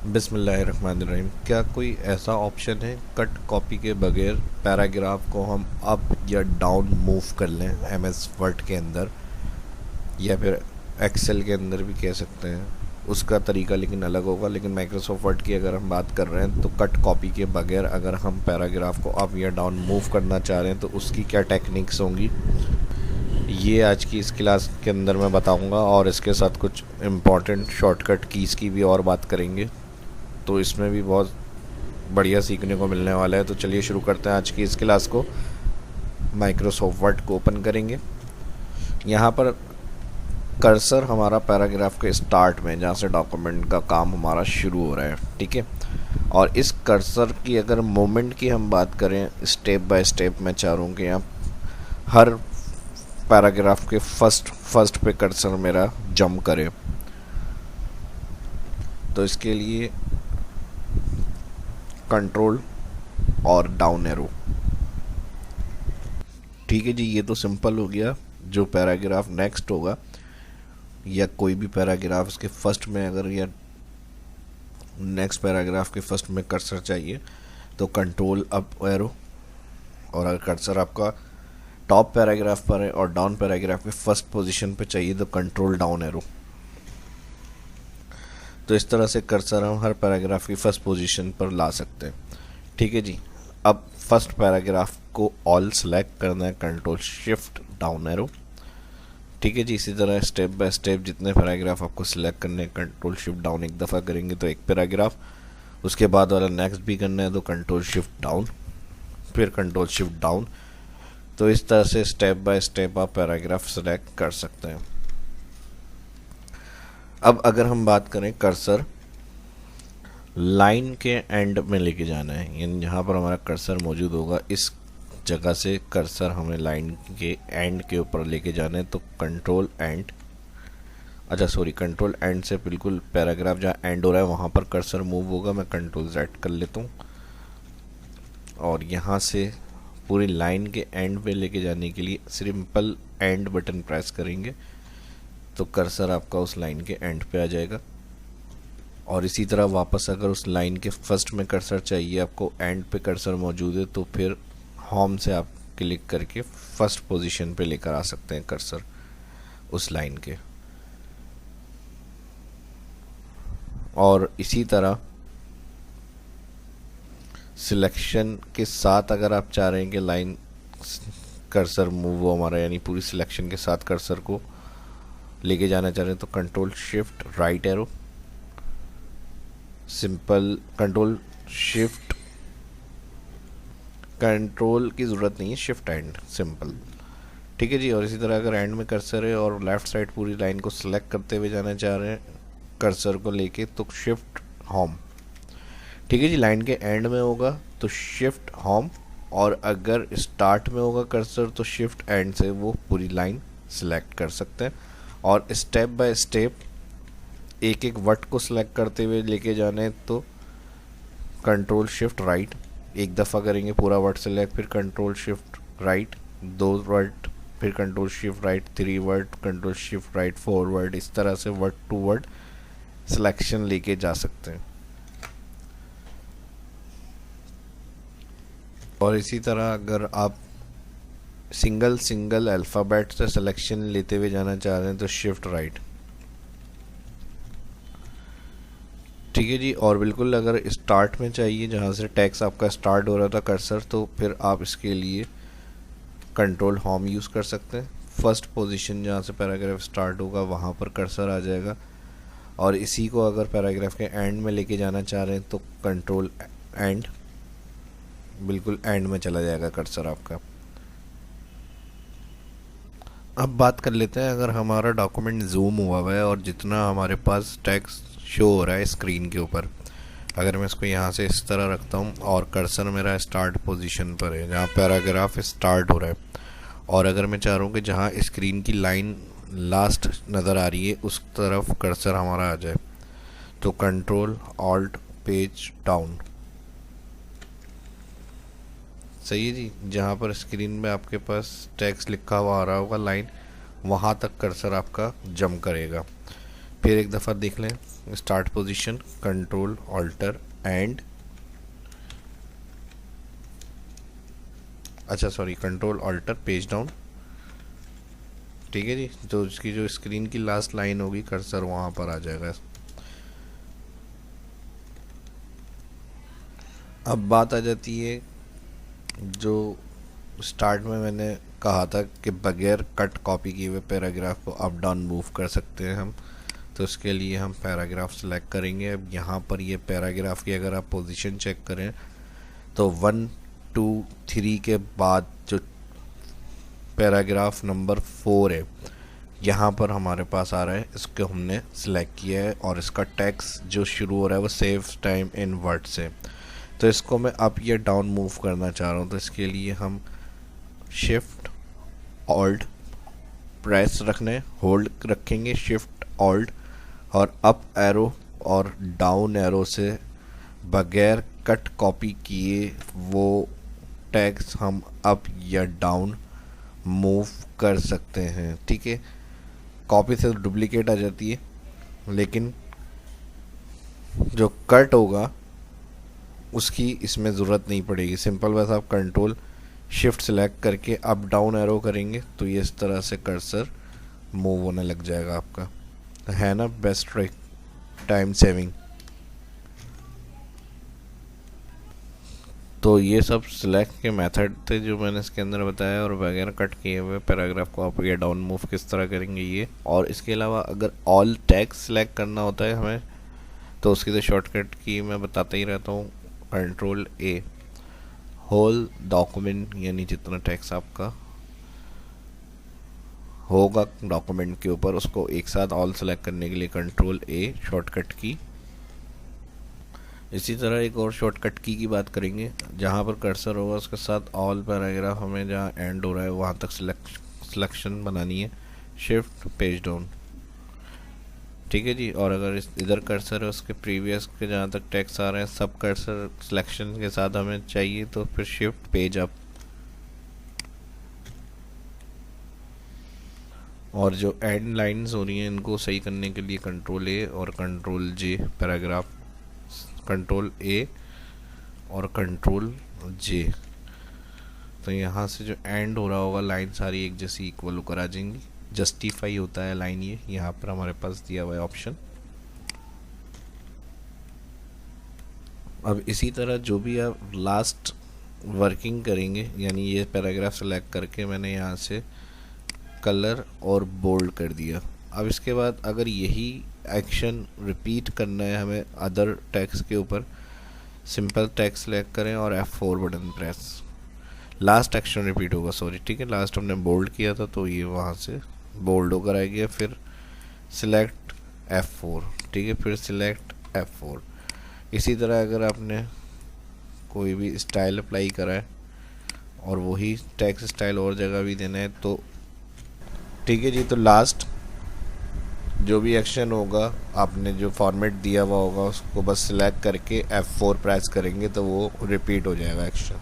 बिस्मिल्लाहिर्रहमानिर्रहीम। क्या कोई ऐसा ऑप्शन है कट कॉपी के बगैर पैराग्राफ को हम अप या डाउन मूव कर लें एमएस वर्ड के अंदर, या फिर एक्सेल के अंदर भी कह सकते हैं। उसका तरीका लेकिन अलग होगा। लेकिन माइक्रोसॉफ्ट वर्ड की अगर हम बात कर रहे हैं तो कट कॉपी के बगैर अगर हम पैराग्राफ को अप या डाउन मूव करना चाह रहे हैं तो उसकी क्या टेक्निक्स होंगी, ये आज की इस क्लास के अंदर मैं बताऊंगा। और इसके साथ कुछ इम्पॉर्टेंट शॉर्टकट कीज़ की भी और बात करेंगे, तो इसमें भी बहुत बढ़िया सीखने को मिलने वाला है। तो चलिए शुरू करते हैं आज की इस क्लास को। माइक्रोसॉफ्ट वर्ड को ओपन करेंगे। यहाँ पर कर्सर हमारा पैराग्राफ के स्टार्ट में, जहाँ से डॉक्यूमेंट का काम हमारा शुरू हो रहा है, ठीक है। और इस कर्सर की अगर मूवमेंट की हम बात करें स्टेप बाय स्टेप, मैं चाह रहा हूँ कि यहाँ हर पैराग्राफ के फर्स्ट पे कर्सर मेरा जंप करे। तो इसके लिए कंट्रोल और डाउन एरो, ठीक है जी। ये तो सिंपल हो गया। जो पैराग्राफ नेक्स्ट होगा या कोई भी पैराग्राफ उसके फर्स्ट में अगर, या नेक्स्ट पैराग्राफ के फर्स्ट में कर्सर चाहिए तो कंट्रोल अप एरो, और अगर कर्सर आपका टॉप पैराग्राफ पर है और डाउन पैराग्राफ के फर्स्ट पोजीशन पे चाहिए तो कंट्रोल डाउन एरो। तो इस तरह से कर्सर हम हर पैराग्राफ की फर्स्ट पोजीशन पर ला सकते हैं, ठीक है जी। अब फर्स्ट पैराग्राफ को ऑल सेलेक्ट करना है, कंट्रोल शिफ्ट डाउन एरो, ठीक है जी। इसी तरह स्टेप बाय स्टेप जितने पैराग्राफ आपको सिलेक्ट करने हैं, कंट्रोल शिफ्ट डाउन एक दफ़ा करेंगे तो एक पैराग्राफ, उसके बाद वाला नेक्स्ट भी करना है तो कंट्रोल शिफ्ट डाउन, फिर कंट्रोल शिफ्ट डाउन। तो इस तरह से स्टेप बाय स्टेप आप पैराग्राफ सेलेक्ट कर सकते हैं। अब अगर हम बात करें कर्सर लाइन के एंड में लेके जाना है, यानी जहाँ पर हमारा कर्सर मौजूद होगा इस जगह से कर्सर हमें लाइन के एंड के ऊपर लेके जाना है तो कंट्रोल एंड, कंट्रोल एंड से बिल्कुल पैराग्राफ जहाँ एंड हो रहा है वहाँ पर कर्सर मूव होगा। मैं कंट्रोल Z कर लेता हूँ और यहाँ से पूरी लाइन के एंड पे लेके जाने के लिए सिंपल एंड बटन प्रेस करेंगे तो कर्सर आपका उस लाइन के एंड पे आ जाएगा। और इसी तरह वापस अगर उस लाइन के फर्स्ट में कर्सर चाहिए, आपको एंड पे कर्सर मौजूद है तो फिर होम से आप क्लिक करके फर्स्ट पोजीशन पे लेकर आ सकते हैं कर्सर उस लाइन के। और इसी तरह सिलेक्शन के साथ अगर आप चाह रहे हैं कि लाइन कर्सर मूव हो हमारा, यानी पूरी सिलेक्शन के साथ कर्सर को लेके जाना चाह रहे हैं तो control shift right arrow, simple control shift, control की ज़रूरत नहीं है, शिफ्ट एंड सिंपल, ठीक है जी। और इसी तरह अगर एंड में कर्सर है और लेफ़्ट साइड पूरी लाइन को सिलेक्ट करते हुए जाना चाह रहे हैं कर्सर को लेके तो शिफ्ट होम, ठीक है जी। लाइन के एंड में होगा तो शिफ्ट होम, और अगर स्टार्ट में होगा कर्सर तो शिफ्ट एंड से वो पूरी लाइन सिलेक्ट कर सकते हैं। और स्टेप बाय स्टेप एक एक वर्ड को सिलेक्ट करते हुए लेके जाने तो कंट्रोल शिफ्ट राइट एक दफ़ा करेंगे पूरा वर्ड सिलेक्ट, फिर कंट्रोल शिफ्ट राइट 2 वर्ड, फिर control shift right 3 word, control shift right 4 word. इस तरह से वर्ड टू वर्ड सिलेक्शन लेके जा सकते हैं। और इसी तरह अगर आप सिंगल अल्फ़ाबेट से सिलेक्शन लेते हुए जाना चाह रहे हैं तो शिफ्ट राइट, ठीक है जी। और बिल्कुल अगर स्टार्ट में चाहिए जहाँ से टेक्स्ट आपका स्टार्ट हो रहा था कर्सर तो फिर आप इसके लिए कंट्रोल होम यूज़ कर सकते हैं। फर्स्ट पोजीशन जहाँ से पैराग्राफ स्टार्ट होगा वहाँ पर कर्सर आ जाएगा। और इसी को अगर पैराग्राफ के एंड में लेके जाना चाह रहे हैं तो कंट्रोल एंड, बिल्कुल एंड में चला जाएगा कर्सर आपका। अब बात कर लेते हैं अगर हमारा डॉक्यूमेंट जूम हुआ हुआ है और जितना हमारे पास टेक्स्ट शो हो रहा है स्क्रीन के ऊपर, अगर मैं इसको यहाँ से इस तरह रखता हूँ और कर्सर मेरा स्टार्ट पोजीशन पर है जहाँ पैराग्राफ स्टार्ट हो रहा है, और अगर मैं चाह रहा हूँ कि जहाँ स्क्रीन की लाइन लास्ट नज़र आ रही है उस तरफ कर्सर हमारा आ जाए तो कंट्रोल ऑल्ट पेज डाउन, सही है जी। जहाँ पर स्क्रीन में आपके पास टेक्स्ट लिखा हुआ आ रहा होगा लाइन, वहाँ तक कर्सर आपका जंप करेगा, फिर एक दफ़ा देख लें, start position, control alt end, अच्छा sorry, control alt page down, ठीक है जी। तो उसकी जो स्क्रीन की लास्ट लाइन होगी कर्सर वहाँ पर आ जाएगा। अब बात आ जाती है जो स्टार्ट में मैंने कहा था कि बगैर कट कॉपी किए हुए पैराग्राफ को अप डाउन मूव कर सकते हैं हम। तो इसके लिए हम पैराग्राफ सेलेक्ट करेंगे। अब यहाँ पर ये पैराग्राफ की अगर आप पोजीशन चेक करें तो 1 2 3 के बाद जो पैराग्राफ नंबर 4 है यहाँ पर हमारे पास आ रहा है, इसको हमने सिलेक्ट किया है और इसका टेक्स्ट जो शुरू हो रहा है वो सेव टाइम इन वर्ड से। तो इसको मैं अप या डाउन मूव करना चाह रहा हूँ। तो इसके लिए हम शिफ्ट ऑल्ट प्रेस रखने, होल्ड रखेंगे, शिफ्ट ऑल्ट और अप एरो और डाउन एरो से बगैर कट कॉपी किए वो टैग्स हम अप या डाउन मूव कर सकते हैं, ठीक है। कॉपी से डुप्लीकेट आ जाती है, लेकिन जो कट होगा उसकी इसमें ज़रूरत नहीं पड़ेगी। सिंपल बस आप कंट्रोल शिफ्ट सेलेक्ट करके अप डाउन एरो करेंगे तो ये इस तरह से कर्सर मूव होने लग जाएगा आपका, है ना। Best trick, time saving. तो ये सब सिलेक्ट के मेथड थे जो मैंने इसके अंदर बताया, और वगैरह कट किए हुए पैराग्राफ को अप या डाउन मूव किस तरह करेंगे ये। और इसके अलावा अगर ऑल टैग्स सिलेक्ट करना होता है हमें तो उसकी तो शॉर्टकट की मैं बताता ही रहता हूँ, कंट्रोल ए, होल डॉक्यूमेंट यानी जितना टेक्स्ट आपका होगा डॉक्यूमेंट के ऊपर उसको एक साथ ऑल सेलेक्ट करने के लिए कंट्रोल ए शॉर्टकट की। इसी तरह एक और शॉर्टकट की बात करेंगे, जहाँ पर कर्सर होगा उसके साथ ऑल पैराग्राफ हमें जहाँ एंड हो रहा है वहाँ तक सिलेक्शन बनानी है, शिफ्ट पेज डाउन, ठीक है जी। और अगर इधर कर्सर है उसके प्रीवियस के जहाँ तक टेक्स्ट आ रहे हैं सब कर्सर सिलेक्शन के साथ हमें चाहिए तो फिर शिफ्ट पेज अप। और जो एंड लाइंस हो रही हैं इनको सही करने के लिए कंट्रोल ए और कंट्रोल जे, पैराग्राफ कंट्रोल ए और कंट्रोल जे। तो यहाँ से जो एंड हो रहा होगा लाइन सारी एक जैसी इक्वल होकर आ जाएंगी। जस्टिफाई होता है लाइन, ये यहाँ पर हमारे पास दिया हुआ है ऑप्शन। अब इसी तरह जो भी आप लास्ट वर्किंग करेंगे, यानी ये पैराग्राफ सेलेक्ट करके मैंने यहाँ से कलर और बोल्ड कर दिया। अब इसके बाद अगर यही एक्शन रिपीट करना है हमें अदर टेक्स्ट के ऊपर, सिंपल टेक्स्ट सेलेक्ट करें और F4 button press, last action repeat होगा, सॉरी, ठीक है। लास्ट हमने बोल्ड किया था तो ये वहाँ से बोल्ड होकर आ गया। फिर सिलेक्ट F4, ठीक है, फिर सिलेक्ट F4। इसी तरह अगर आपने कोई भी स्टाइल अप्लाई करा है और वही टेक्स्ट स्टाइल और जगह भी देना है तो ठीक है जी। तो लास्ट जो भी एक्शन होगा आपने जो फॉर्मेट दिया हुआ होगा उसको बस सिलेक्ट करके F4 प्रेस करेंगे तो वो रिपीट हो जाएगा एक्शन।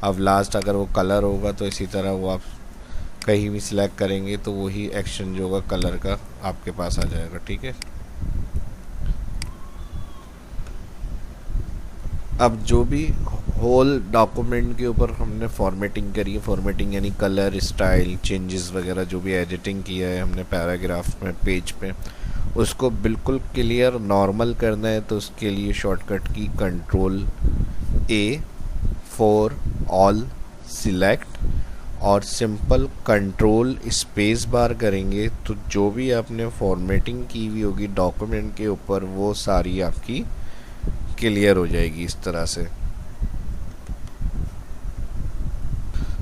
अब लास्ट अगर वो कलर होगा तो इसी तरह वो आप कहीं भी सिलेक्ट करेंगे तो वही एक्शन जो होगा कलर का आपके पास आ जाएगा, ठीक है। अब जो भी होल डॉक्यूमेंट के ऊपर हमने फॉर्मेटिंग करी है, फॉर्मेटिंग यानी कलर, स्टाइल, चेंजेस वगैरह जो भी एडिटिंग किया है हमने पैराग्राफ में, पेज पे, उसको बिल्कुल क्लियर नॉर्मल करना है तो उसके लिए शॉर्टकट की control A for all select और सिंपल कंट्रोल स्पेस बार करेंगे तो जो भी आपने फॉर्मेटिंग की हुई होगी डॉक्यूमेंट के ऊपर वो सारी आपकी क्लियर हो जाएगी इस तरह से।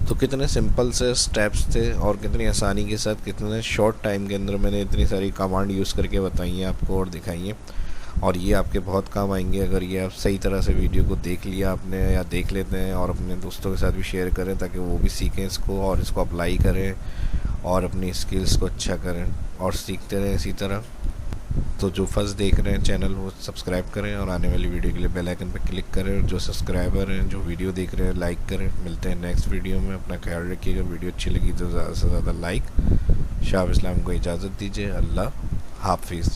तो कितने सिंपल से स्टेप्स थे और कितनी आसानी के साथ कितने शॉर्ट टाइम के अंदर मैंने इतनी सारी कमांड यूज़ करके बताई हैं आपको और दिखाई हैं, और ये आपके बहुत काम आएंगे अगर ये आप सही तरह से वीडियो को देख लिया आपने या देख लेते हैं और अपने दोस्तों के साथ भी शेयर करें ताकि वो भी सीखें इसको और इसको अप्लाई करें और अपनी स्किल्स को अच्छा करें और सीखते रहें इसी तरह। तो जो फर्स्ट देख रहे हैं चैनल वो सब्सक्राइब करें और आने वाली वीडियो के लिए बेल आइकन पर क्लिक करें, और जो सब्सक्राइबर हैं जो वीडियो देख रहे हैं लाइक करें। मिलते हैं नेक्स्ट वीडियो में, अपना ख्याल रखिएगा। वीडियो अच्छी लगी तो ज़्यादा से ज़्यादा लाइक। शाह इस्लाम को इजाज़त दीजिए। अल्लाह हाफिज़।